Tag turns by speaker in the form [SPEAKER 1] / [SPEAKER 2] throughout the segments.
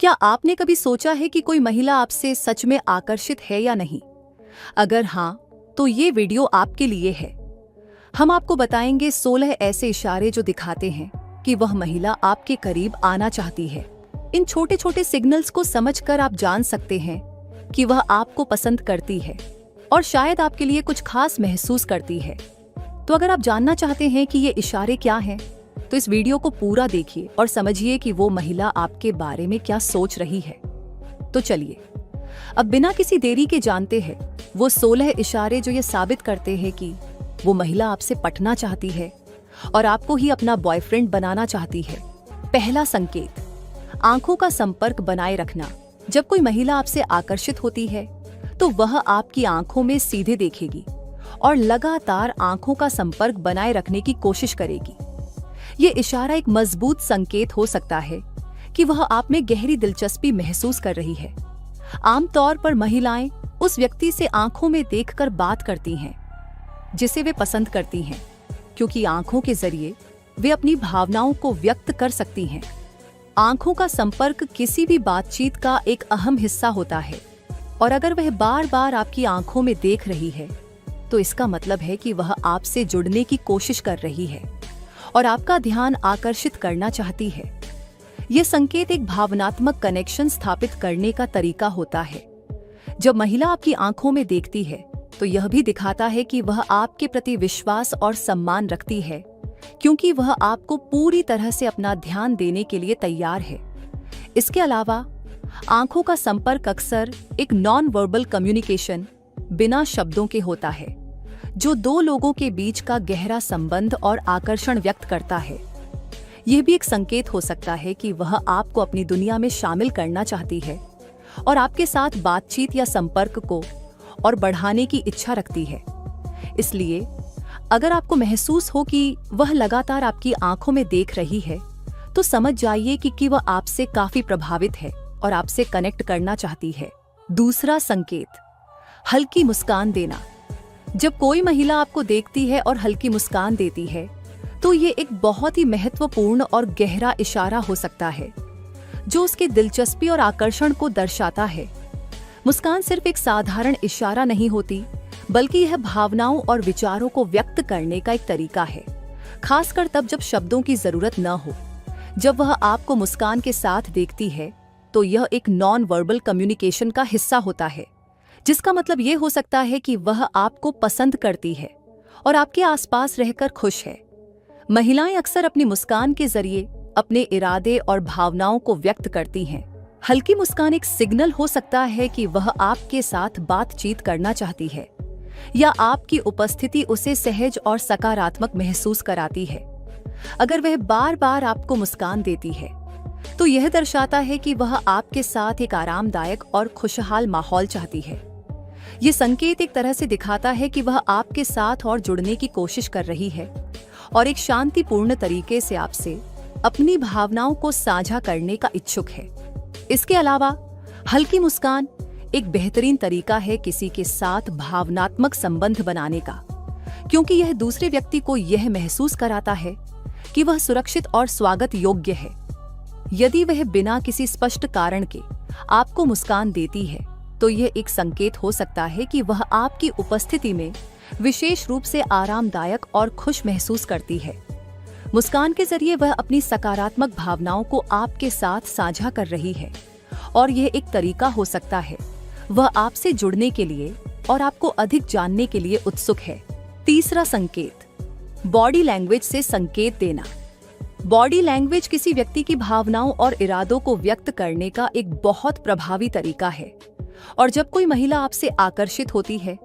[SPEAKER 1] क्या आपने कभी सोचा है कि कोई महिला आपसे सच में आकर्षित है या नहीं? अगर हाँ, तो ये वीडियो आपके लिए है। हम आपको बताएंगे 16 ऐसे इशारे जो दिखाते हैं कि वह महिला आपके करीब आना चाहती है। इन छोटे छोटे सिग्नल्स को समझकर आप जान सकते हैं कि वह आपको पसंद करती है और शायद आपके लिए कुछ खास महसूस करती है। तो अगर आप जानना चाहते हैं कि ये इशारे क्या हैं, तो इस वीडियो को पूरा देखिए और समझिए कि वो महिला आपके बारे में क्या सोच रही है। तो चलिए अब बिना किसी देरी के जानते हैं वो 16 इशारे जो ये साबित करते हैं कि वो महिला आपसे पटना चाहती है और आपको ही अपना बॉयफ्रेंड बनाना चाहती है। पहला संकेत, आंखों का संपर्क बनाए रखना। जब कोई महिला आपसे आकर्षित होती है तो वह आपकी आंखों में सीधे देखेगी और लगातार आंखों का संपर्क बनाए रखने की कोशिश करेगी। ये इशारा एक मजबूत संकेत हो सकता है कि वह आप में गहरी दिलचस्पी महसूस कर रही है। आमतौर पर महिलाएं उस व्यक्ति से आंखों में देखकर बात करती हैं जिसे वे पसंद करती हैं, क्योंकि आंखों के जरिए वे अपनी भावनाओं को व्यक्त कर सकती हैं। आंखों का संपर्क किसी भी बातचीत का एक अहम हिस्सा होता है और अगर वह बार बार आपकी आंखों में देख रही है तो इसका मतलब है कि वह आपसे जुड़ने की कोशिश कर रही है और आपका ध्यान आकर्षित करना चाहती है। यह संकेत एक भावनात्मक कनेक्शन स्थापित करने का तरीका होता है। जब महिला आपकी आंखों में देखती है तो यह भी दिखाता है कि वह आपके प्रति विश्वास और सम्मान रखती है, क्योंकि वह आपको पूरी तरह से अपना ध्यान देने के लिए तैयार है। इसके अलावा आंखों का संपर्क अक्सर एक नॉन वर्बल कम्युनिकेशन बिना शब्दों के होता है, जो दो लोगों के बीच का गहरा संबंध और आकर्षण व्यक्त करता है। यह भी एक संकेत हो सकता है कि वह आपको अपनी दुनिया में शामिल करना चाहती है और आपके साथ बातचीत या संपर्क को और बढ़ाने की इच्छा रखती है। इसलिए अगर आपको महसूस हो कि वह लगातार आपकी आंखों में देख रही है, तो समझ जाइए कि वह आपसे काफी प्रभावित है और आपसे कनेक्ट करना चाहती है। दूसरा संकेत, हल्की मुस्कान देना। जब कोई महिला आपको देखती है और हल्की मुस्कान देती है तो ये एक बहुत ही महत्वपूर्ण और गहरा इशारा हो सकता है जो उसके दिलचस्पी और आकर्षण को दर्शाता है। मुस्कान सिर्फ एक साधारण इशारा नहीं होती, बल्कि यह भावनाओं और विचारों को व्यक्त करने का एक तरीका है, खासकर तब जब शब्दों की जरूरत न हो। जब वह आपको मुस्कान के साथ देखती है तो यह एक नॉन वर्बल कम्युनिकेशन का हिस्सा होता है, जिसका मतलब ये हो सकता है कि वह आपको पसंद करती है और आपके आसपास रहकर खुश है। महिलाएं अक्सर अपनी मुस्कान के जरिए अपने इरादे और भावनाओं को व्यक्त करती हैं। हल्की मुस्कान एक सिग्नल हो सकता है कि वह आपके साथ बातचीत करना चाहती है या आपकी उपस्थिति उसे सहज और सकारात्मक महसूस कराती है। अगर वह बार बार आपको मुस्कान देती है तो यह दर्शाता है कि वह आपके साथ एक आरामदायक और खुशहाल माहौल चाहती है। ये संकेत एक तरह से दिखाता है कि वह आपके साथ और जुड़ने की कोशिश कर रही है और एक शांतिपूर्ण तरीके से आपसे अपनी भावनाओं को साझा करने का इच्छुक है। इसके अलावा हल्की मुस्कान एक बेहतरीन तरीका है किसी के साथ भावनात्मक संबंध बनाने का, क्योंकि यह दूसरे व्यक्ति को यह महसूस कराता है कि वह सुरक्षित और स्वागत योग्य है। यदि वह बिना किसी स्पष्ट कारण के आपको मुस्कान देती है तो यह एक संकेत हो सकता है कि वह आपकी उपस्थिति में विशेष रूप से आरामदायक और खुश महसूस करती है। मुस्कान के जरिए वह अपनी सकारात्मक भावनाओं को आपके साथ साझा कर रही है और यह एक तरीका हो सकता है वह आपसे जुड़ने के लिए और आपको अधिक जानने के लिए उत्सुक है। तीसरा संकेत, बॉडी लैंग्वेज से संकेत देना। बॉडी लैंग्वेज किसी व्यक्ति की भावनाओं और इरादों को व्यक्त करने का एक बहुत प्रभावी तरीका है और जब कोई महिला आपसे आकर्षित होती है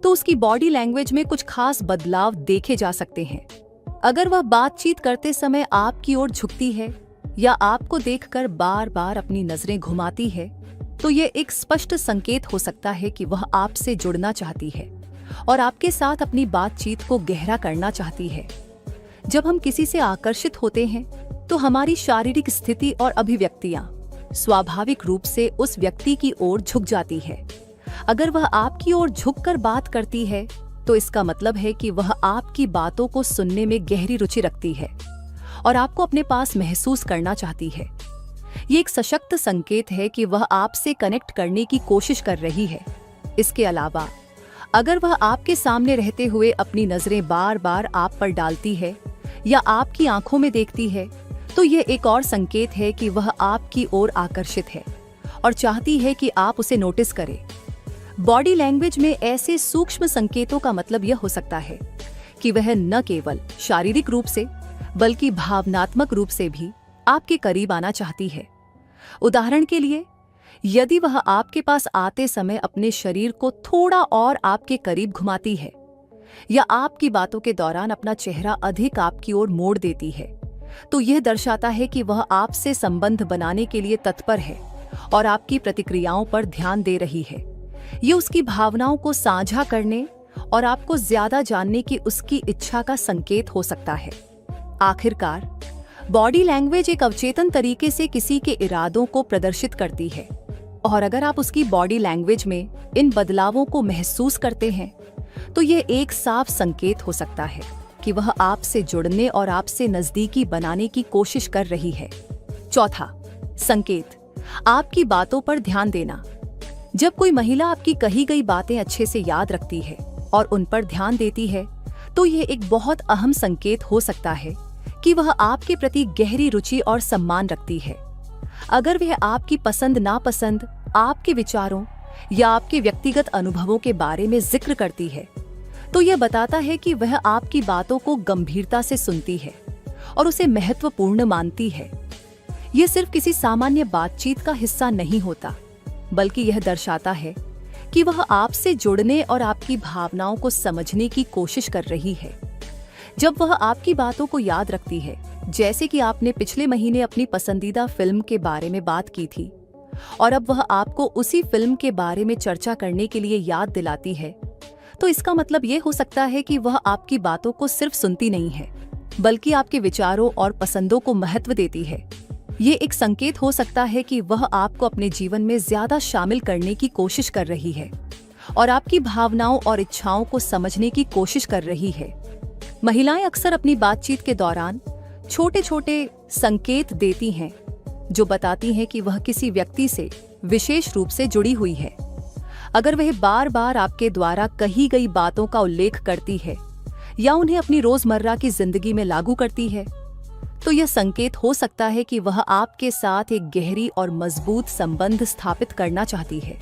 [SPEAKER 1] तो उसकी बॉडी लैंग्वेज में कुछ खास बदलाव देखे जा सकते हैं। अगर वह बातचीत करते समय आपकी ओर झुकती है या आपको देखकर बार बार अपनी नजरें घुमाती है तो यह एक स्पष्ट संकेत हो सकता है कि वह आपसे जुड़ना चाहती है और आपके साथ अपनी बातचीत को गहरा करना चाहती है। जब हम किसी से आकर्षित होते हैं तो हमारी शारीरिक स्थिति और अभिव्यक्तियां स्वाभाविक रूप से उस व्यक्ति की ओर झुक जाती है। अगर वह आपकी ओर झुककर बात करती है तो इसका मतलब है कि वह आपकी बातों को सुनने में गहरी रुचि रखती है और आपको अपने पास महसूस करना चाहती है। ये एक सशक्त संकेत है कि वह आपसे कनेक्ट करने की कोशिश कर रही है। इसके अलावा अगर वह आपके सामने रहते हुए अपनी नजरें बार बार आप पर डालती है या आपकी आंखों में देखती है, तो यह एक और संकेत है कि वह आपकी ओर आकर्षित है और चाहती है कि आप उसे नोटिस करें। बॉडी लैंग्वेज में ऐसे सूक्ष्म संकेतों का मतलब यह हो सकता है कि वह न केवल शारीरिक रूप से बल्कि भावनात्मक रूप से भी आपके करीब आना चाहती है। उदाहरण के लिए, यदि वह आपके पास आते समय अपने शरीर को थोड़ा और आपके करीब घुमाती है या आपकी बातों के दौरान अपना चेहरा अधिक आपकी ओर मोड़ देती है, तो यह दर्शाता है कि वह आपसे संबंध बनाने के लिए तत्पर है और आपकी प्रतिक्रियाओं पर ध्यान दे रही है। ये उसकी भावनाओं को साझा करने और आपको ज्यादा जानने की उसकी इच्छा का संकेत हो सकता है। आखिरकार, बॉडी लैंग्वेज एक अवचेतन तरीके से किसी के इरादों को प्रदर्शित करती है, और अगर आप उसकी बॉडी लैंग्वेज में इन बदलावों को महसूस करते हैं, तो यह एक साफ संकेत हो सकता है कि वह आपसे जुड़ने और आपसे नजदीकी बनाने की कोशिश कर रही है। चौथा संकेत, आपकी बातों पर ध्यान देना। जब कोई महिला आपकी कही गई बातें अच्छे से याद रखती है और उन पर ध्यान देती है, तो यह एक बहुत अहम संकेत हो सकता है कि वह आपके प्रति गहरी रुचि और सम्मान रखती है। अगर वह आपकी पसंद नापसंद, आपके विचारों या आपके व्यक्तिगत अनुभवों के बारे में जिक्र करती है, तो यह बताता है कि वह आपकी बातों को गंभीरता से सुनती है और उसे महत्वपूर्ण मानती है। यह सिर्फ किसी सामान्य बातचीत का हिस्सा नहीं होता, बल्कि यह दर्शाता है कि वह आपसे जुड़ने और आपकी भावनाओं को समझने की कोशिश कर रही है। जब वह आपकी बातों को याद रखती है, जैसे कि आपने पिछले महीने अपनी पसंदीदा फिल्म के बारे में बात की थी और अब वह आपको उसी फिल्म के बारे में चर्चा करने के लिए याद दिलाती है, तो इसका मतलब ये हो सकता है कि वह आपकी बातों को सिर्फ सुनती नहीं है, बल्कि आपके विचारों और पसंदों को महत्व देती है। ये एक संकेत हो सकता है कि वह आपको अपने जीवन में ज्यादा शामिल करने की कोशिश कर रही है और आपकी भावनाओं और इच्छाओं को समझने की कोशिश कर रही है। महिलाएं अक्सर अपनी बातचीत के दौरान छोटे छोटे संकेत देती हैं, जो बताती हैं कि वह किसी व्यक्ति से विशेष रूप से जुड़ी हुई है। अगर वह बार बार आपके द्वारा कही गई बातों का उल्लेख करती है या उन्हें अपनी रोजमर्रा की जिंदगी में लागू करती है, तो यह संकेत हो सकता है कि वह आपके साथ एक गहरी और मजबूत संबंध स्थापित करना चाहती है।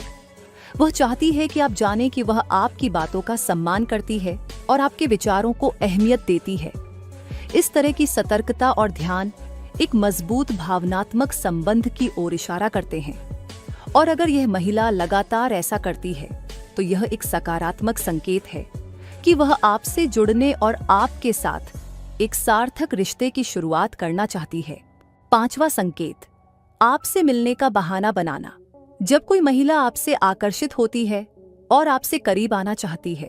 [SPEAKER 1] वह चाहती है कि आप जानें कि वह आपकी बातों का सम्मान करती है और आपके विचारों को अहमियत देती है। इस तरह की सतर्कता और ध्यान एक मजबूत भावनात्मक संबंध की ओर इशारा करते हैं, और अगर यह महिला लगातार ऐसा करती है, तो यह एक सकारात्मक संकेत है कि वह आपसे जुड़ने और आपके साथ एक सार्थक रिश्ते की शुरुआत करना चाहती है। पांचवा संकेत, आपसे मिलने का बहाना बनाना। जब कोई महिला आपसे आकर्षित होती है और आपसे करीब आना चाहती है,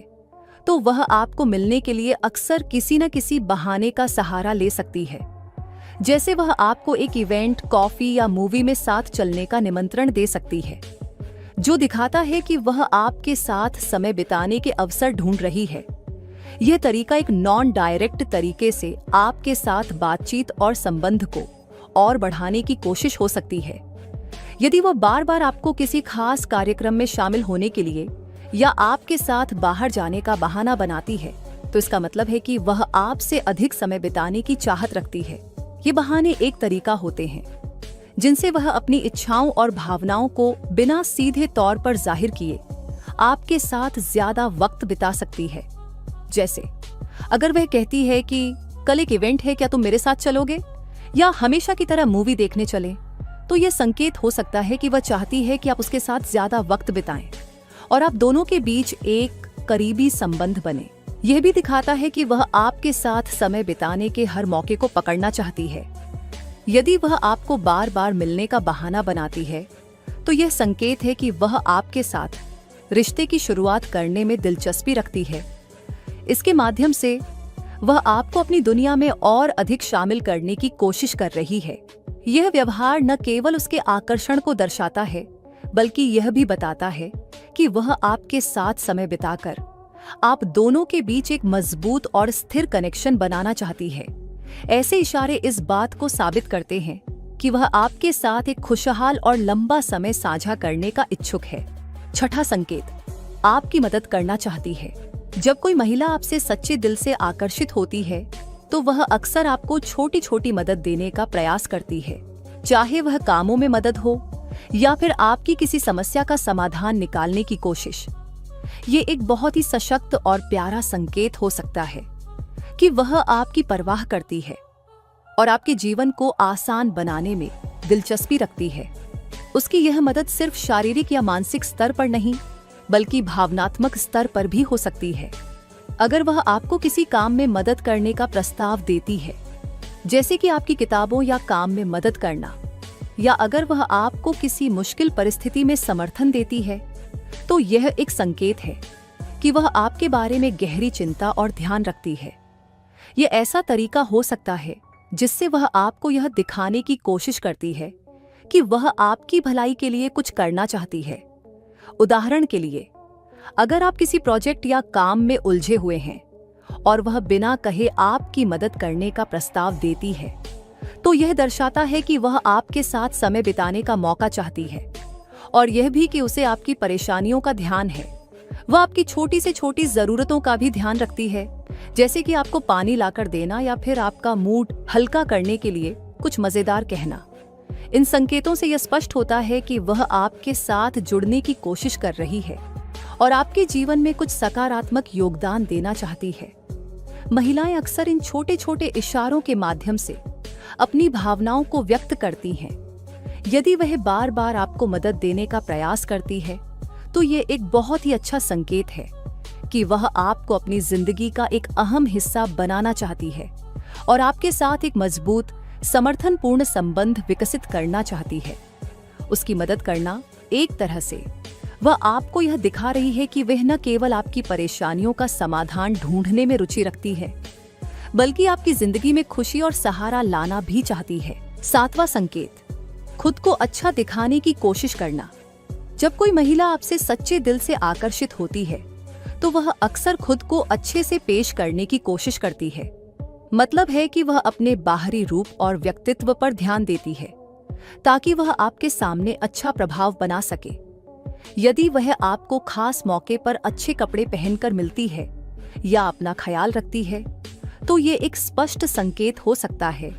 [SPEAKER 1] तो वह आपको मिलने के लिए अक्सर किसी न किसी बहाने का सहारा ले सकती है। जैसे वह आपको एक इवेंट, कॉफी या मूवी में साथ चलने का निमंत्रण दे सकती है, जो दिखाता है कि वह आपके साथ समय बिताने के अवसर ढूंढ रही है। यह तरीका एक नॉन डायरेक्ट तरीके से आपके साथ बातचीत और संबंध को और बढ़ाने की कोशिश हो सकती है। यदि वह बार बार आपको किसी खास कार्यक्रम में शामिल होने के लिए या आपके साथ बाहर जाने का बहाना बनाती है, तो इसका मतलब है कि वह आपसे अधिक समय बिताने की चाहत रखती है। ये बहाने एक तरीका होते हैं जिनसे वह अपनी इच्छाओं और भावनाओं को बिना सीधे तौर पर जाहिर किए आपके साथ ज्यादा वक्त बिता सकती है। जैसे अगर वह कहती है कि कल एक इवेंट है, क्या तुम मेरे साथ चलोगे, या हमेशा की तरह मूवी देखने चलें, तो यह संकेत हो सकता है कि वह चाहती है कि आप उसके साथ ज्यादा वक्त बिताएं और आप दोनों के बीच एक करीबी संबंध बने। यह भी दिखाता है कि वह आपके साथ समय बिताने के हर मौके को पकड़ना चाहती है। यदि वह आपको बार बार मिलने का बहाना बनाती है, तो यह संकेत है कि वह आपके साथ रिश्ते की शुरुआत करने में दिलचस्पी रखती है। इसके माध्यम से वह आपको अपनी दुनिया में और अधिक शामिल करने की कोशिश कर रही है। यह व्यवहार न केवल उसके आकर्षण को दर्शाता है, बल्कि यह भी बताता है कि वह आपके साथ समय बिताकर आप दोनों के बीच एक मजबूत और स्थिर कनेक्शन बनाना चाहती है। ऐसे इशारे इस बात को साबित करते हैं कि वह आपके साथ एक खुशहाल और लंबा समय साझा करने का इच्छुक है। छठा संकेत, आपकी मदद करना चाहती है। जब कोई महिला आपसे सच्चे दिल से आकर्षित होती है तो वह अक्सर आपको छोटी छोटी मदद देने का प्रयास करती है, चाहे वह कामों में मदद हो या फिर आपकी किसी समस्या का समाधान निकालने की कोशिश। ये एक बहुत ही सशक्त और प्यारा संकेत हो सकता है कि वह आपकी परवाह करती है और आपके जीवन को आसान बनाने में दिलचस्पी रखती है। उसकी यह मदद सिर्फ शारीरिक या मानसिक स्तर पर नहीं बल्कि भावनात्मक स्तर पर भी हो सकती है। अगर वह आपको किसी काम में मदद करने का प्रस्ताव देती है, जैसे कि आपकी किताबों या काम में मदद करना, या अगर वह आपको किसी मुश्किल परिस्थिति में समर्थन देती है, तो यह एक संकेत है कि वह आपके बारे में गहरी चिंता और ध्यान रखती है। यह ऐसा तरीका हो सकता है जिससे वह आपको यह दिखाने की कोशिश करती है कि वह आपकी भलाई के लिए कुछ करना चाहती है। उदाहरण के लिए, अगर आप किसी प्रोजेक्ट या काम में उलझे हुए हैं और वह बिना कहे आपकी मदद करने का प्रस्ताव देती है, तो यह दर्शाता है कि वह आपके साथ समय बिताने का मौका चाहती है और यह भी कि उसे आपकी परेशानियों का ध्यान है। वह आपकी छोटी से छोटी जरूरतों का भी ध्यान रखती है, जैसे कि आपको पानी लाकर देना या फिर आपका मूड हल्का करने के लिए कुछ मजेदार कहना। इन संकेतों से यह स्पष्ट होता है कि वह आपके साथ जुड़ने की कोशिश कर रही है और आपके जीवन में कुछ सकारात्मक योगदान देना चाहती है। महिलाएं अक्सर इन छोटे छोटे इशारों के माध्यम से अपनी भावनाओं को व्यक्त करती हैं। यदि वह बार बार आपको मदद देने का प्रयास करती है, तो ये एक बहुत ही अच्छा संकेत है कि वह आपको अपनी जिंदगी का एक अहम हिस्सा बनाना चाहती है और आपके साथ एक मजबूत, समर्थनपूर्ण संबंध विकसित करना चाहती है। उसकी मदद करना एक तरह से वह आपको यह दिखा रही है कि वह न केवल आपकी परेशानियों का समाधान ढूंढने में रुचि रखती है, बल्कि आपकी जिंदगी में खुशी और सहारा लाना भी चाहती है। सातवां संकेत, खुद को अच्छा दिखाने की कोशिश करना। जब कोई महिला आपसे सच्चे दिल से आकर्षित होती है, तो वह अक्सर खुद को अच्छे से पेश करने की कोशिश करती है। मतलब है कि वह अपने बाहरी रूप और व्यक्तित्व पर ध्यान देती है ताकि वह आपके सामने अच्छा प्रभाव बना सके। यदि वह आपको खास मौके पर अच्छे कपड़े पहनकर मिलती है या अपना ख्याल रखती है, तो ये एक स्पष्ट संकेत हो सकता है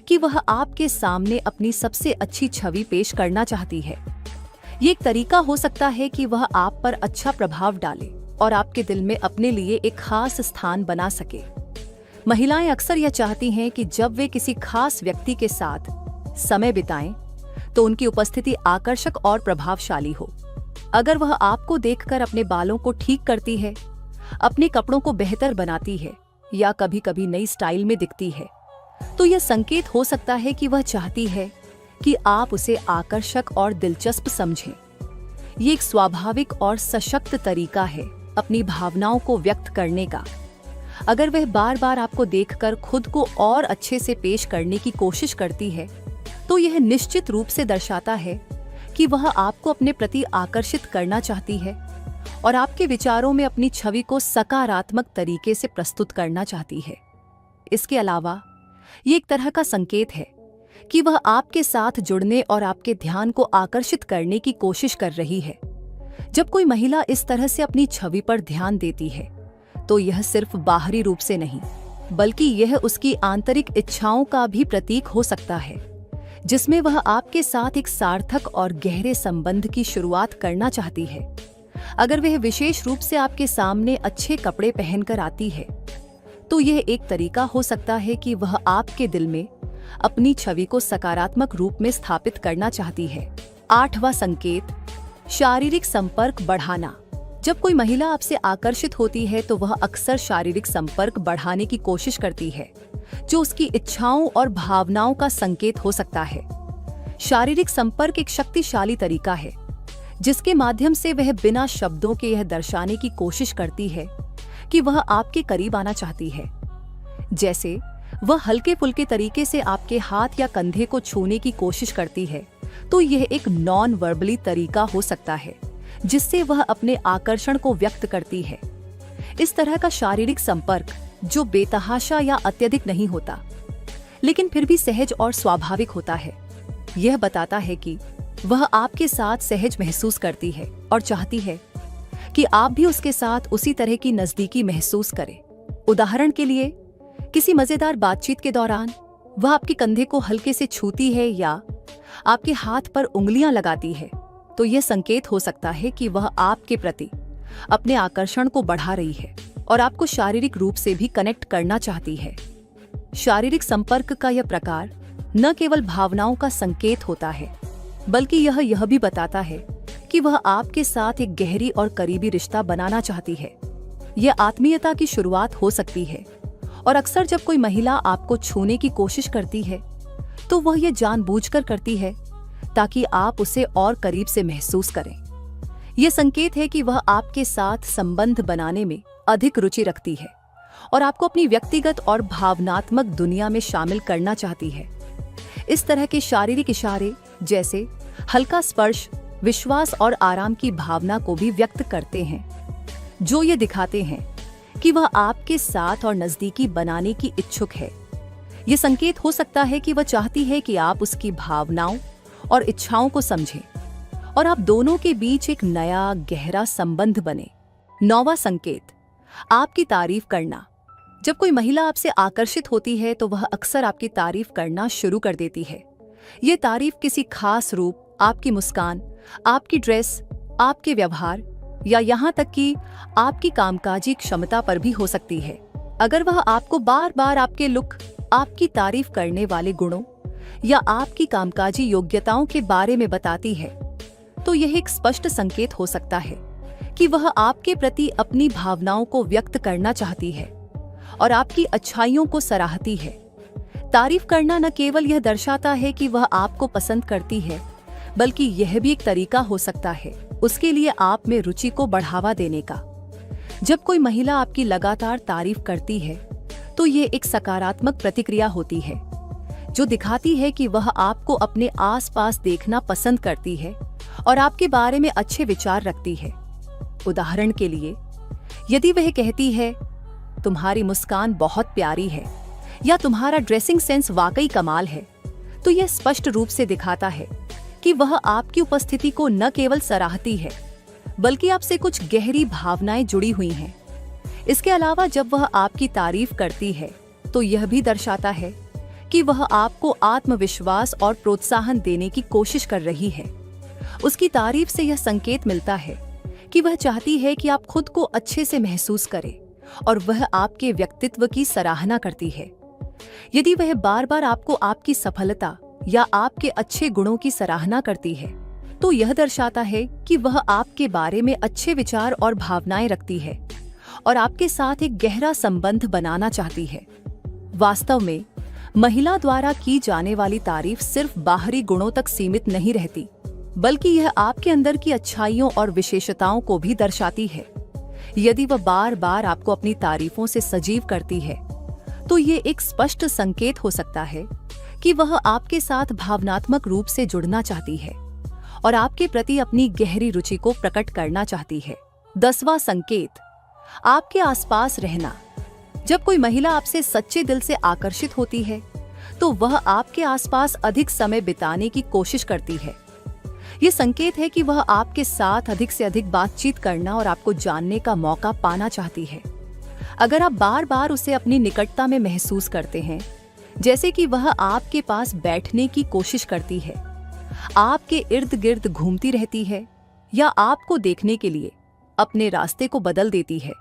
[SPEAKER 1] कि वह आपके सामने अपनी सबसे अच्छी छवि पेश करना चाहती है। ये एक तरीका हो सकता है कि वह आप पर अच्छा प्रभाव डाले और आपके दिल में अपने लिए एक खास स्थान बना सके। महिलाएं अक्सर यह चाहती हैं कि जब वे किसी खास व्यक्ति के साथ समय बिताएं, तो उनकी उपस्थिति आकर्षक और प्रभावशाली हो। अगर वह आपको देखकर अपने बालों को ठीक करती है, अपने कपड़ों को बेहतर बनाती है या कभी कभी नई स्टाइल में दिखती है, तो यह संकेत हो सकता है कि वह चाहती है कि आप उसे आकर्षक और दिलचस्प समझें। ये एक स्वाभाविक और सशक्त तरीका है अपनी भावनाओं को व्यक्त करने का। अगर वह बार बार आपको देखकर खुद को और अच्छे से पेश करने की कोशिश करती है, तो यह निश्चित रूप से दर्शाता है कि वह आपको अपने प्रति आकर्षित करना चाहती है और आपके विचारों में अपनी छवि को सकारात्मक तरीके से प्रस्तुत करना चाहती है। इसके अलावा ये एक तरह का संकेत है कि वह आपके साथ जुड़ने और आपके ध्यान को आकर्षित करने की कोशिश कर रही है। जब कोई महिला इस तरह से अपनी छवि पर ध्यान देती है, तो यह सिर्फ बाहरी रूप से नहीं, बल्कि यह उसकी आंतरिक इच्छाओं का भी प्रतीक हो सकता है, जिसमें वह आपके साथ एक सार्थक और गहरे संबंध की शुरुआत करना चाहती है। अगर वह विशेष रूप से आपके सामने अच्छे कपड़े पहनकर आती है, तो यह एक तरीका हो सकता है कि वह आपके दिल में अपनी छवि को सकारात्मक रूप में स्थापित करना चाहती है। आठवां संकेत, शारीरिक संपर्क बढ़ाना। जब कोई महिला आपसे आकर्षित होती है, तो वह अक्सर शारीरिक संपर्क बढ़ाने की कोशिश करती है, जो उसकी इच्छाओं और भावनाओं का संकेत हो सकता है। शारीरिक संपर्क एक शक्तिशाली तरीका है जिसके माध्यम से वह बिना शब्दों के यह दर्शाने की कोशिश करती है कि वह आपके करीब आना चाहती है। जैसे वह हल्के फुल्के तरीके से आपके हाथ या कंधे को छूने की कोशिश करती है, तो यह एक नॉन वर्बली तरीका हो सकता है जिससे वह अपने आकर्षण को व्यक्त करती है। इस तरह का शारीरिक संपर्क, जो बेतहाशा या अत्यधिक नहीं होता, लेकिन फिर भी सहज और स्वाभाविक होता है, यह बताता है कि वह आपके साथ सहज महसूस करती है और चाहती है कि आप भी उसके साथ उसी तरह की नजदीकी महसूस करें। उदाहरण के लिए, किसी मजेदार बातचीत के दौरान वह आपके कंधे को हल्के से छूती है या आपके हाथ पर उंगलियां लगाती है, तो यह संकेत हो सकता है कि वह आपके प्रति अपने आकर्षण को बढ़ा रही है और आपको शारीरिक रूप से भी कनेक्ट करना चाहती है। शारीरिक संपर्क का यह प्रकार न केवल भावनाओं का संकेत होता है, बल्कि यह भी बताता है कि वह आपके साथ एक गहरी और करीबी रिश्ता बनाना चाहती है। यह आत्मीयता की शुरुआत हो सकती है और अक्सर जब कोई महिला आपको छूने की कोशिश करती है तो वह यह जानबूझकर करती है ताकि आप उसे और करीब से महसूस करें। यह संकेत है कि वह आपके साथ संबंध बनाने में अधिक रुचि रखती है और आपको अपनी व्यक्तिगत और भावनात्मक दुनिया में शामिल करना चाहती है। इस तरह के शारीरिक इशारे जैसे हल्का स्पर्श विश्वास और आराम की भावना को भी व्यक्त करते हैं, जो ये दिखाते हैं कि वह आपके साथ और नजदीकी बनाने की इच्छुक है। ये संकेत हो सकता है कि वह चाहती है कि आप उसकी भावनाओं और इच्छाओं को समझें और आप दोनों के बीच एक नया गहरा संबंध बने। 9वां संकेत, आपकी तारीफ करना। जब कोई महिला आपसे आकर्षित होती है तो वह अक्सर आपकी तारीफ करना शुरू कर देती है। ये तारीफ किसी खास रूप, आपकी मुस्कान, आपकी ड्रेस, आपके व्यवहार या यहाँ तक कि आपकी कामकाजी क्षमता पर भी हो सकती है। अगर वह आपको बार बार आपके लुक, आपकी तारीफ करने वाले गुणों या आपकी कामकाजी योग्यताओं के बारे में बताती है, तो यह एक स्पष्ट संकेत हो सकता है कि वह आपके प्रति अपनी भावनाओं को व्यक्त करना चाहती है और आपकी अच्छाइयों को सराहती है। तारीफ करना न केवल यह दर्शाता है कि वह आपको पसंद करती है, बल्कि यह भी एक तरीका हो सकता है उसके लिए आप में रुचि को बढ़ावा देने का। जब कोई महिला आपकी लगातार तारीफ करती है तो ये एक सकारात्मक प्रतिक्रिया होती है, जो दिखाती है कि वह आपको अपने आसपास देखना पसंद करती है और आपके बारे में अच्छे विचार रखती है। उदाहरण के लिए, यदि वह कहती है, तुम्हारी मुस्कान बहुत प्यारी है या तुम्हारा ड्रेसिंग सेंस वाकई कमाल है, तो यह स्पष्ट रूप से दिखाता है कि वह आपकी उपस्थिति को न केवल सराहती है, बल्कि आपसे कुछ गहरी भावनाएं जुड़ी हुई हैं। इसके अलावा जब वह आपकी तारीफ करती है तो यह भी दर्शाता है कि वह आपको आत्मविश्वास और प्रोत्साहन देने की कोशिश कर रही है। उसकी तारीफ से यह संकेत मिलता है कि वह चाहती है कि आप खुद को अच्छे से महसूस करें और वह आपके व्यक्तित्व की सराहना करती है। यदि वह बार बार आपको आपकी सफलता या आपके अच्छे गुणों की सराहना करती है, तो यह दर्शाता है कि वह आपके बारे में अच्छे विचार और भावनाएं रखती है और आपके साथ एक गहरा संबंध बनाना चाहती है। वास्तव में महिला द्वारा की जाने वाली तारीफ सिर्फ बाहरी गुणों तक सीमित नहीं रहती, बल्कि यह आपके अंदर की अच्छाइयों और विशेषताओं को भी दर्शाती है। यदि वह बार बार आपको अपनी तारीफों से सजीव करती है, तो ये एक स्पष्ट संकेत हो सकता है कि वह आपके साथ भावनात्मक रूप से जुड़ना चाहती है और आपके प्रति अपनी गहरी रुचि को प्रकट करना चाहती है। 10वां संकेत, आपके आसपास रहना। जब कोई महिला आपसे सच्चे दिल से आकर्षित होती है, तो वह आपके आसपास अधिक समय बिताने की कोशिश करती है। ये संकेत है कि वह आपके साथ अधिक से अधिक बातचीत करना और आपको जानने का मौका पाना चाहती है। अगर आप बार बार उसे अपनी निकटता में महसूस करते हैं, जैसे कि वह आपके पास बैठने की कोशिश करती है, आपके इर्द गिर्द घूमती रहती है या आपको देखने के लिए अपने रास्ते को बदल देती है,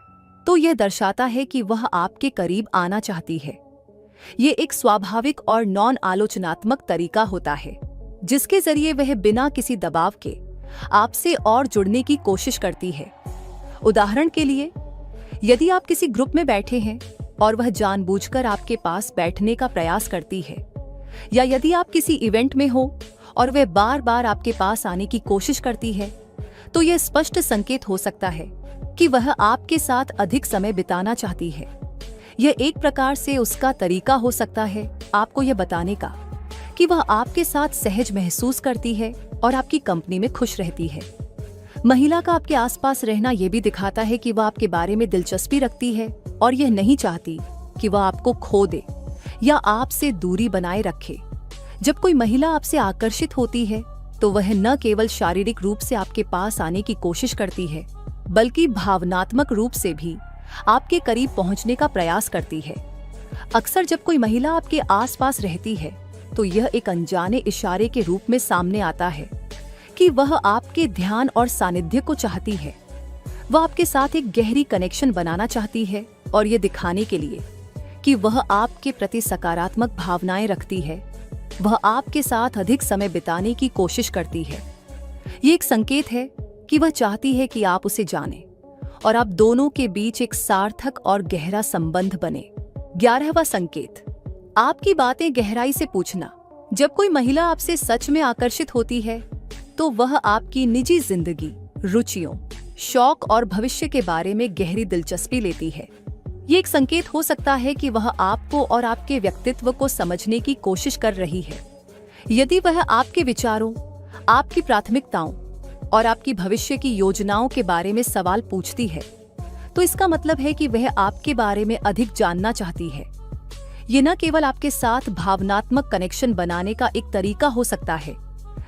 [SPEAKER 1] तो यह दर्शाता है कि वह आपके करीब आना चाहती है। ये एक स्वाभाविक और नॉन आलोचनात्मक तरीका होता है, जिसके जरिए वह बिना किसी दबाव के आपसे और जुड़ने की कोशिश करती है। उदाहरण के लिए, यदि आप किसी ग्रुप में बैठे हैं और वह जानबूझकर आपके पास बैठने का प्रयास करती है, या यदि आप किसी इवेंट में हो और वह बार बार आपके पास आने की कोशिश करती है, तो यह स्पष्ट संकेत हो सकता है कि वह आपके साथ अधिक समय बिताना चाहती है। यह एक प्रकार से उसका तरीका हो सकता है आपको यह बताने का कि वह आपके साथ सहज महसूस करती है और आपकी कंपनी में खुश रहती है। महिला का आपके आसपास रहना यह भी दिखाता है कि वह आपके बारे में दिलचस्पी रखती है और यह नहीं चाहती कि वह आपको खो दे या आपसे दूरी बनाए रखे। जब कोई महिला आपसे आकर्षित होती है तो वह न केवल शारीरिक रूप से आपके पास आने की कोशिश करती है, बल्कि भावनात्मक रूप से भी आपके करीब पहुंचने का प्रयास करती है। अक्सर जब कोई महिला आपके आसपास रहती है तो यह एक अनजाने इशारे के रूप में सामने आता है कि वह आपके ध्यान और सानिध्य को चाहती है। वह आपके साथ एक गहरी कनेक्शन बनाना चाहती है और ये दिखाने के लिए कि वह आपके प्रति सकारात्मक भावनाएं रखती है, वह आपके साथ अधिक समय बिताने की कोशिश करती है। ये एक संकेत है कि वह चाहती है कि आप उसे जानें और आप दोनों के बीच एक सार्थक और गहरा संबंध बने। 11वां संकेत, आपकी बातें गहराई से पूछना। जब कोई महिला आपसे सच में आकर्षित होती है तो वह आपकी निजी जिंदगी, रुचियों, शौक और भविष्य के बारे में गहरी दिलचस्पी लेती है। ये एक संकेत हो सकता है कि वह आपको और आपके व्यक्तित्व को समझने की कोशिश कर रही है। यदि वह आपके विचारों, आपकी प्राथमिकताओं और आपकी भविष्य की योजनाओं के बारे में सवाल पूछती है, तो इसका मतलब है कि वह आपके बारे में अधिक जानना चाहती है। ये न केवल आपके साथ भावनात्मक कनेक्शन बनाने का एक तरीका हो सकता है,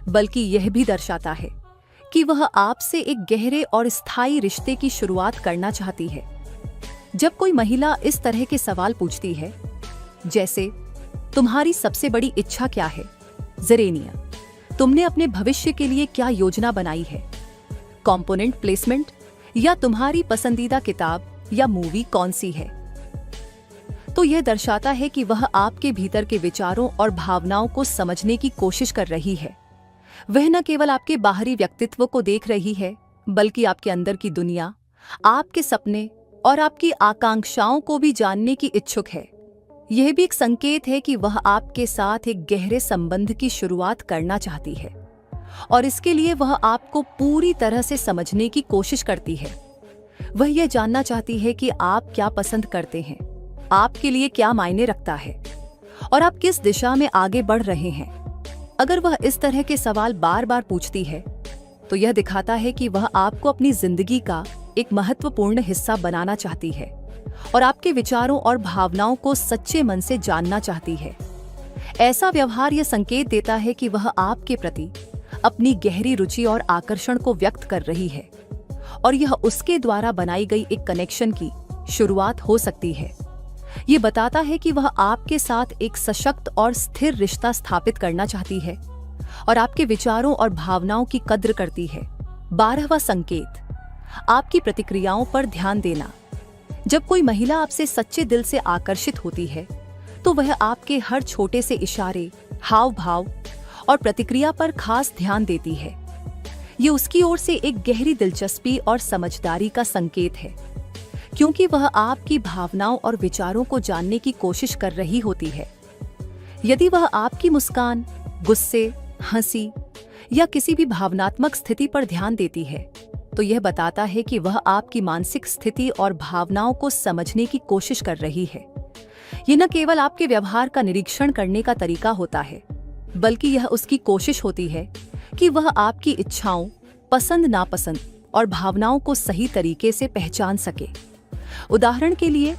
[SPEAKER 1] बल्कि यह भी दर्शाता है कि वह आपसे एक गहरे और स्थायी रिश्ते की शुरुआत करना चाहती है। जब कोई महिला इस तरह के सवाल पूछती है, जैसे तुम्हारी सबसे बड़ी इच्छा क्या है, ज़ेरेनिया, तुमने अपने भविष्य के लिए क्या योजना बनाई है, कंपोनेंट प्लेसमेंट, या तुम्हारी पसंदीदा किताब या मूवी कौन सी है, तो यह दर्शाता है कि वह आपके भीतर के विचारों और भावनाओं को समझने की कोशिश कर रही है। वह न केवल आपके बाहरी व्यक्तित्व को देख रही है, बल्कि आपके अंदर की दुनिया, आपके सपने और आपकी आकांक्षाओं को भी जानने की इच्छुक है। यह भी एक संकेत है कि वह आपके साथ एक गहरे संबंध की शुरुआत करना चाहती है और इसके लिए वह आपको पूरी तरह से समझने की कोशिश करती है। वह यह जानना चाहती है कि आप क्या पसंद करते हैं, आपके लिए क्या मायने रखता है और आप किस दिशा में आगे बढ़ रहे हैं। अगर वह इस तरह के सवाल बार बार पूछती है तो यह दिखाता है कि वह आपको अपनी जिंदगी का एक महत्वपूर्ण हिस्सा बनाना चाहती है और आपके विचारों और भावनाओं को सच्चे मन से जानना चाहती है। ऐसा व्यवहार यह संकेत देता है कि वह आपके प्रति अपनी गहरी रुचि और आकर्षण को व्यक्त कर रही है और यह उसके द्वारा बनाई गई एक कनेक्शन की शुरुआत हो सकती है। ये बताता है कि वह आपके साथ एक सशक्त और स्थिर रिश्ता स्थापित करना चाहती है और आपके विचारों और भावनाओं की कद्र करती है। 12वां संकेत, आपकी प्रतिक्रियाओं पर ध्यान देना। जब कोई महिला आपसे सच्चे दिल से आकर्षित होती है तो वह आपके हर छोटे से इशारे, हाव भाव और प्रतिक्रिया पर खास ध्यान देती है। ये उसकी ओर से एक गहरी दिलचस्पी और समझदारी का संकेत है, क्योंकि वह आपकी भावनाओं और विचारों को जानने की कोशिश कर रही होती है। यदि वह आपकी मुस्कान, गुस्से, हंसी या किसी भी भावनात्मक स्थिति पर ध्यान देती है तो यह बताता है कि वह आपकी मानसिक स्थिति और भावनाओं को समझने की कोशिश कर रही है। यह न केवल आपके व्यवहार का निरीक्षण करने का तरीका होता है, बल्कि यह उसकी कोशिश होती है कि वह आपकी इच्छाओं, पसंद नापसंद और भावनाओं को सही तरीके से पहचान सके। उदाहरण के लिए,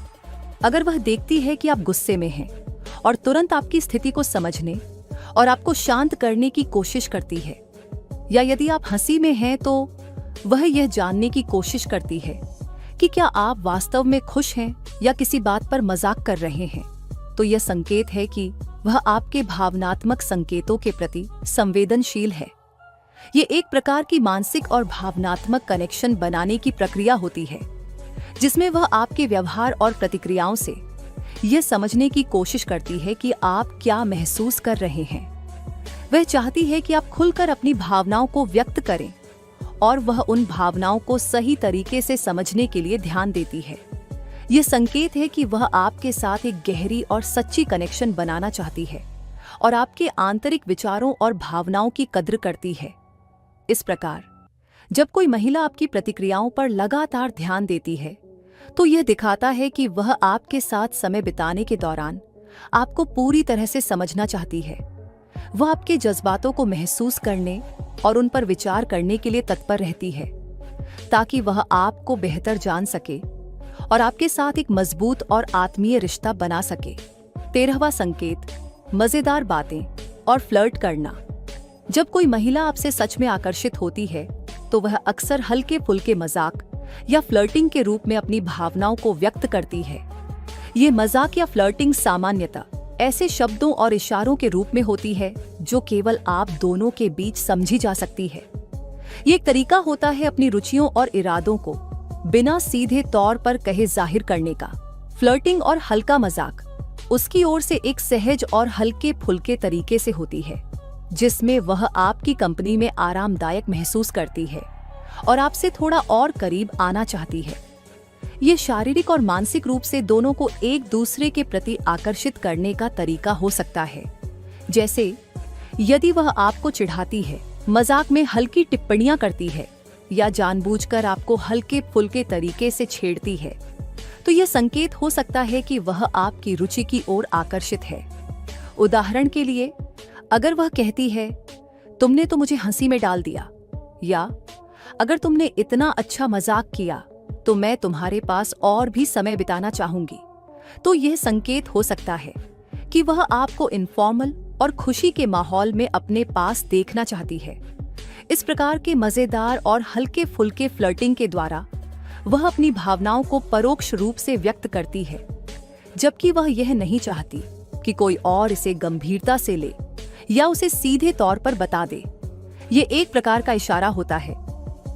[SPEAKER 1] अगर वह देखती है कि आप गुस्से में हैं और तुरंत आपकी स्थिति को समझने और आपको शांत करने की कोशिश करती है, या यदि आप हंसी में हैं तो वह यह जानने की कोशिश करती है कि क्या आप वास्तव में खुश हैं या किसी बात पर मजाक कर रहे हैं, तो यह संकेत है कि वह आपके भावनात्मक संकेतों के प्रति संवेदनशील है। ये एक प्रकार की मानसिक और भावनात्मक कनेक्शन बनाने की प्रक्रिया होती है, जिसमें वह आपके व्यवहार और प्रतिक्रियाओं से यह समझने की कोशिश करती है कि आप क्या महसूस कर रहे हैं। वह चाहती है कि आप खुलकर अपनी भावनाओं को व्यक्त करें और वह उन भावनाओं को सही तरीके से समझने के लिए ध्यान देती है। यह संकेत है कि वह आपके साथ एक गहरी और सच्ची कनेक्शन बनाना चाहती है और आपके आंतरिक विचारों और भावनाओं की कद्र करती है। इस प्रकार, जब कोई महिला आपकी प्रतिक्रियाओं पर लगातार ध्यान देती है तो यह दिखाता है कि वह आपके साथ समय बिताने के दौरान आपको पूरी तरह से समझना चाहती है। वह आपके जज्बातों को महसूस करने और उन पर विचार करने के लिए तत्पर रहती है, ताकि वह आपको बेहतर जान सके और आपके साथ एक मजबूत और आत्मीय रिश्ता बना सके। 13वां संकेत, मजेदार बातें। और फ्लर्ट करना। जब कोई महिला आपसे सच में आकर्षित होती है तो वह अक्सर हल्के फुल्के मजाक या फ्लर्टिंग के रूप में अपनी भावनाओं को व्यक्त करती है। ये मजाक या फ्लर्टिंग सामान्यतः ऐसे शब्दों और इशारों के रूप में होती है जो केवल आप दोनों के बीच समझी जा सकती है। ये एक तरीका होता है अपनी रुचियों और इरादों को बिना सीधे तौर पर कहे जाहिर करने का। फ्लर्टिंग और हल्का मजाक उसकी ओर से एक सहज और हल्के फुल्के तरीके से होती है, जिसमें वह आपकी कंपनी में आरामदायक महसूस करती है और आपसे थोड़ा और करीब आना चाहती है। ये शारीरिक और मानसिक रूप से दोनों को एक दूसरे के प्रति आकर्षित करने का तरीका हो सकता है। जैसे यदि वह आपको चिढ़ाती है, मजाक में हल्की टिप्पणियां करती है या जानबूझकर आपको हल्के फुल्के तरीके से छेड़ती है, तो यह संकेत हो सकता है कि वह आपकी रुचि की ओर आकर्षित है। उदाहरण के लिए, अगर वह कहती है, तुमने तो मुझे हंसी में डाल दिया, या अगर तुमने इतना अच्छा मजाक किया तो मैं तुम्हारे पास और भी समय बिताना चाहूंगी, तो यह संकेत हो सकता है कि वह आपको इनफॉर्मल और खुशी के माहौल में अपने पास देखना चाहती है। इस प्रकार के मजेदार और हल्के फुल्के फ्लर्टिंग के द्वारा वह अपनी भावनाओं को परोक्ष रूप से व्यक्त करती है, जबकि वह यह नहीं चाहती कि कोई और इसे गंभीरता से ले या उसे सीधे तौर पर बता दे। ये एक प्रकार का इशारा होता है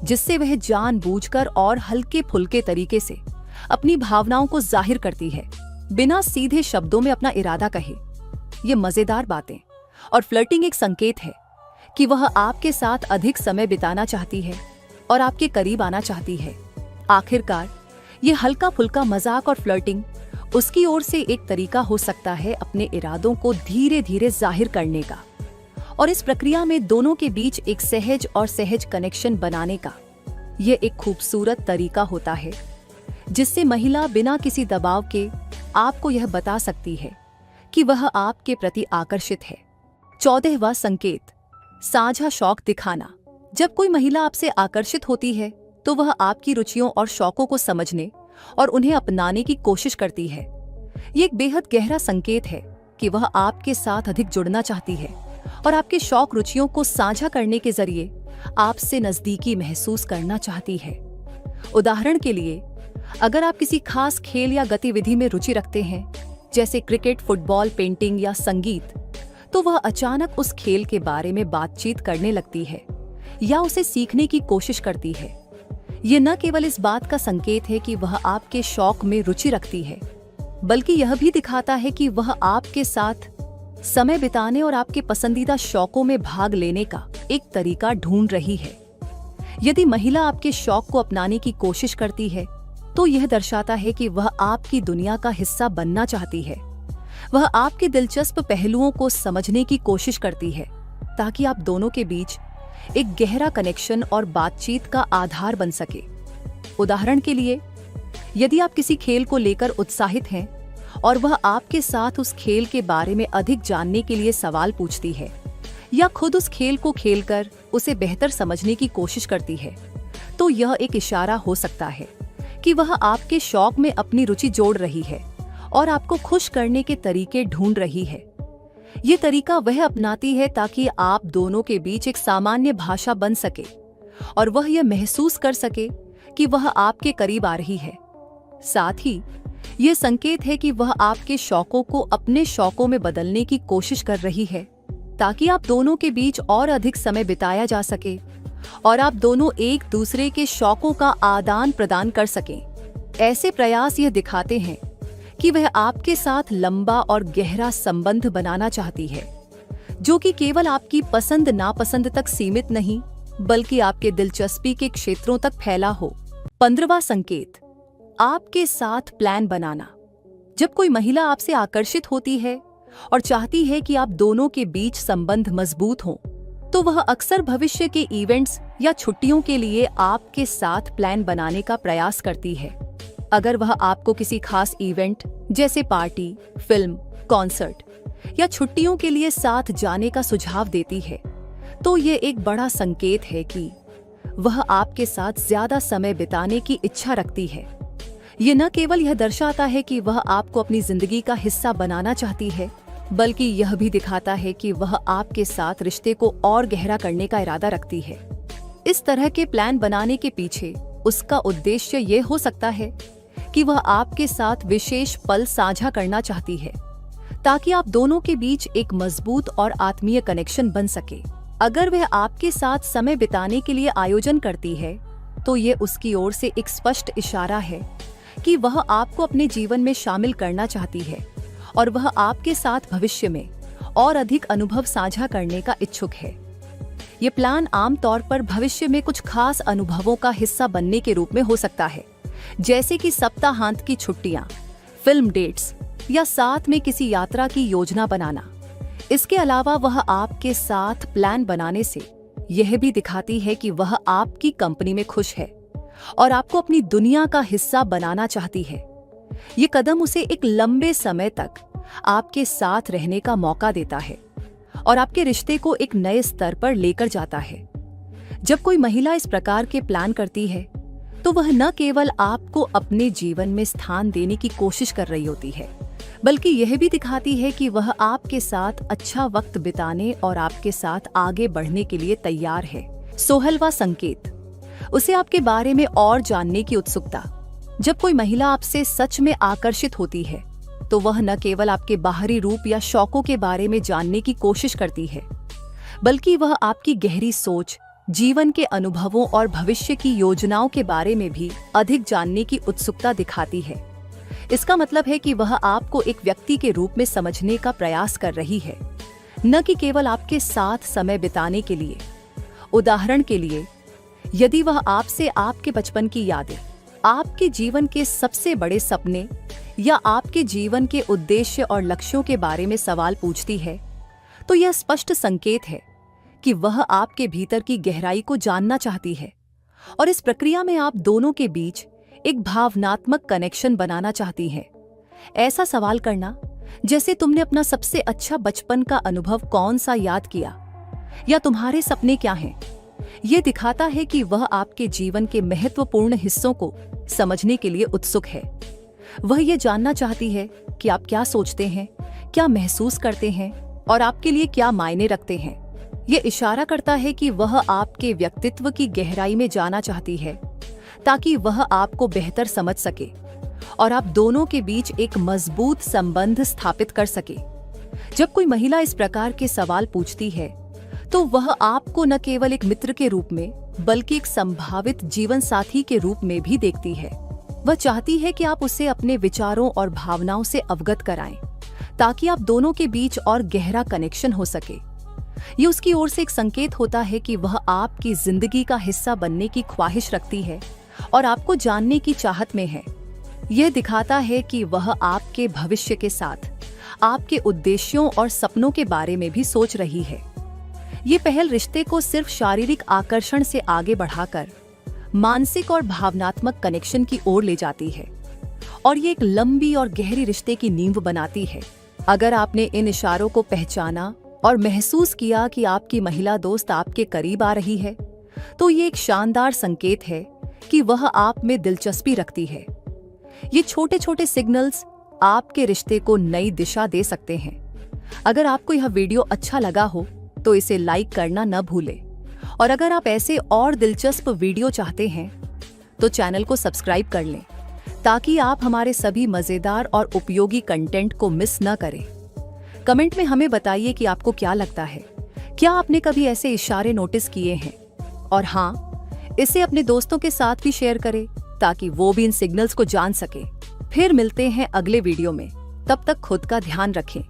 [SPEAKER 1] जिससे वह जानबूझकर और हल्के फुल्के तरीके से अपनी भावनाओं को जाहिर करती है, बिना सीधे शब्दों में अपना इरादा कहे। ये मजेदार बातें और फ्लर्टिंग एक संकेत है कि वह आपके साथ अधिक समय बिताना चाहती है और आपके करीब आना चाहती है। आखिरकार ये हल्का फुल्का मजाक और फ्लर्टिंग उसकी ओर से एक तरीका हो सकता है अपने इरादों को धीरे धीरे जाहिर करने का, और इस प्रक्रिया में दोनों के बीच एक सहज कनेक्शन बनाने का। यह एक खूबसूरत तरीका होता है जिससे महिला बिना किसी दबाव के आपको यह बता सकती है कि वह आपके प्रति आकर्षित है। 14वां संकेत, साझा शौक दिखाना। जब कोई महिला आपसे आकर्षित होती है तो वह आपकी रुचियों और शौकों को समझने और उन्हें अपनाने की कोशिश करती है। ये एक बेहद गहरा संकेत है कि वह आपके साथ अधिक जुड़ना चाहती है और आपके शौक रुचियों को साझा करने के जरिए आपसे नजदीकी महसूस करना चाहती है। उदाहरण के लिए, अगर आप किसी खास खेल या गतिविधि में रुचि रखते हैं, जैसे क्रिकेट, फुटबॉल, पेंटिंग या संगीत, तो वह अचानक उस खेल के बारे में बातचीत करने लगती है या उसे सीखने की कोशिश करती है। ये न केवल इस बात का संकेत है कि वह आपके शौक में रुचि रखती है, बल्कि यह भी दिखाता है कि वह आपके साथ समय बिताने और आपके पसंदीदा शौकों में भाग लेने का एक तरीका ढूंढ रही है। यदि महिला आपके शौक को अपनाने की कोशिश करती है, तो यह दर्शाता है कि वह आपकी दुनिया का हिस्सा बनना चाहती है। वह आपके दिलचस्प पहलुओं को समझने की कोशिश करती है ताकि आप दोनों के बीच एक गहरा कनेक्शन और बातचीत का आधार बन सके। उदाहरण के लिए, यदि आप किसी खेल को लेकर उत्साहित हैं और वह आपके साथ उस खेल के बारे में अधिक जानने के लिए सवाल पूछती है या खुद उस खेल को खेलकर उसे बेहतर समझने की कोशिश करती है, तो यह एक इशारा हो सकता है कि वह आपके शौक में अपनी रुचि जोड़ रही है और आपको खुश करने के तरीके ढूंढ रही है। ये तरीका वह अपनाती है ताकि आप दोनों के बीच एक सामान्य भाषा बन सके और वह यह महसूस कर सके कि वह आपके करीब आ रही है। साथ ही यह संकेत है कि वह आपके शौकों को अपने शौकों में बदलने की कोशिश कर रही है ताकि आप दोनों के बीच और अधिक समय बिताया जा सके और आप दोनों एक दूसरे के शौकों का आदान प्रदान कर सकें। ऐसे प्रयास यह दिखाते हैं कि वह आपके साथ लंबा और गहरा संबंध बनाना चाहती है, जो कि केवल आपकी पसंद नापसंद तक सीमित नहीं, बल्कि आपके दिलचस्पी के क्षेत्रों तक फैला हो। 15वां संकेत, आपके साथ प्लान बनाना। जब कोई महिला आपसे आकर्षित होती है और चाहती है कि आप दोनों के बीच संबंध मजबूत हो, तो वह अक्सर भविष्य के इवेंट्स या छुट्टियों के लिए आपके साथ प्लान बनाने का प्रयास करती है। अगर वह आपको किसी खास इवेंट जैसे पार्टी, फिल्म, कॉन्सर्ट या छुट्टियों के लिए साथ जाने का सुझाव देती है, तो ये एक बड़ा संकेत है कि वह आपके साथ ज्यादा समय बिताने की इच्छा रखती है। ये न केवल यह दर्शाता है कि वह आपको अपनी जिंदगी का हिस्सा बनाना चाहती है, बल्कि यह भी दिखाता है कि वह आपके साथ रिश्ते को और गहरा करने का इरादा रखती है। इस तरह के प्लान बनाने के पीछे उसका उद्देश्य ये हो सकता है कि वह आपके साथ विशेष पल साझा करना चाहती है, ताकि आप दोनों के बीच एक मजबूत और आत्मीय कनेक्शन बन सके। अगर वह आपके साथ समय बिताने के लिए आयोजन करती है, तो ये उसकी ओर से एक स्पष्ट इशारा है कि वह आपको अपने जीवन में शामिल करना चाहती है और वह आपके साथ भविष्य में और अधिक अनुभव साझा करने का इच्छुक है। ये प्लान आमतौर पर भविष्य में कुछ खास अनुभवों का हिस्सा बनने के रूप में हो सकता है, जैसे कि सप्ताहांत की छुट्टियां, फिल्म डेट्स या साथ में किसी यात्रा की योजना बनाना। इसके अलावा वह आपके साथ प्लान बनाने से यह भी दिखाती है कि वह आपकी कंपनी में खुश है और आपको अपनी दुनिया का हिस्सा बनाना चाहती है। ये कदम उसे एक लंबे समय तक आपके साथ रहने का मौका देता है और आपके रिश्ते को एक नए स्तर पर लेकर जाता है। जब कोई महिला इस प्रकार के प्लान करती है, तो वह न केवल आपको अपने जीवन में स्थान देने की कोशिश कर रही होती है, बल्कि यह भी दिखाती है कि वह आपके साथ अच्छा वक्त बिताने और आपके साथ आगे बढ़ने के लिए तैयार है। 16वां संकेत, उसे आपके बारे में और जानने की उत्सुकता। जब कोई महिला आपसे सच में आकर्षित होती है, तो वह न केवल आपके बाहरी रूप या शौकों के बारे में जानने की कोशिश करती है, बल्कि वह आपकी गहरी सोच, जीवन के अनुभवों और भविष्य की योजनाओं के बारे में भी अधिक जानने की उत्सुकता दिखाती है। इसका मतलब है कि वह आपको एक व्यक्ति के रूप में समझने का प्रयास कर रही है, न कि केवल आपके साथ समय बिताने के लिए। उदाहरण के लिए, यदि वह आपसे आपके बचपन की यादें, आपके जीवन के सबसे बड़े सपने या आपके जीवन के उद्देश्य और लक्ष्यों के बारे में सवाल पूछती है, तो यह स्पष्ट संकेत है कि वह आपके भीतर की गहराई को जानना चाहती है और इस प्रक्रिया में आप दोनों के बीच एक भावनात्मक कनेक्शन बनाना चाहती है। ऐसा सवाल करना, जैसे तुमने अपना सबसे अच्छा बचपन का अनुभव कौन सा याद किया या तुम्हारे सपने क्या हैं, यह दिखाता है कि वह आपके जीवन के महत्वपूर्ण हिस्सों को समझने के लिए उत्सुक है। वह यह जानना चाहती है कि आप क्या सोचते हैं, क्या महसूस करते हैं और आपके लिए क्या मायने रखते हैं। यह इशारा करता है कि वह आपके व्यक्तित्व की गहराई में जाना चाहती है, ताकि वह आपको बेहतर समझ सके और आप दोनों के बीच एक मजबूत संबंध स्थापित कर सके। जब कोई महिला इस प्रकार के सवाल पूछती है, तो वह आपको न केवल एक मित्र के रूप में, बल्कि एक संभावित जीवन साथी के रूप में भी देखती है। वह चाहती है कि आप उसे अपने विचारों और भावनाओं से अवगत कराएं, ताकि आप दोनों के बीच और गहरा कनेक्शन हो सके। ये उसकी ओर से एक संकेत होता है कि वह आपकी जिंदगी का हिस्सा बनने की ख्वाहिश रखती है और आपको जानने की चाहत में है। यह दिखाता है कि वह आपके भविष्य के साथ आपके उद्देश्यों और सपनों के बारे में भी सोच रही है। ये पहल रिश्ते को सिर्फ शारीरिक आकर्षण से आगे बढ़ाकर मानसिक और भावनात्मक कनेक्शन की ओर ले जाती है और ये एक लंबी और गहरी रिश्ते की नींव बनाती है। अगर आपने इन इशारों को पहचाना और महसूस किया कि आपकी महिला दोस्त आपके करीब आ रही है, तो ये एक शानदार संकेत है कि वह आप में दिलचस्पी रखती है। ये छोटे छोटे सिग्नल्स आपके रिश्ते को नई दिशा दे सकते हैं। अगर आपको यह वीडियो अच्छा लगा हो, तो इसे लाइक करना न भूलें और अगर आप ऐसे और दिलचस्प वीडियो चाहते हैं, तो चैनल को सब्सक्राइब कर लें, ताकि आप हमारे सभी मजेदार और उपयोगी कंटेंट को मिस न करें। कमेंट में हमें बताइए कि आपको क्या लगता है, क्या आपने कभी ऐसे इशारे नोटिस किए हैं? और हाँ, इसे अपने दोस्तों के साथ भी शेयर करें, ताकि वो भी इन सिग्नल्स को जान सके। फिर मिलते हैं अगले वीडियो में, तब तक खुद का ध्यान रखें।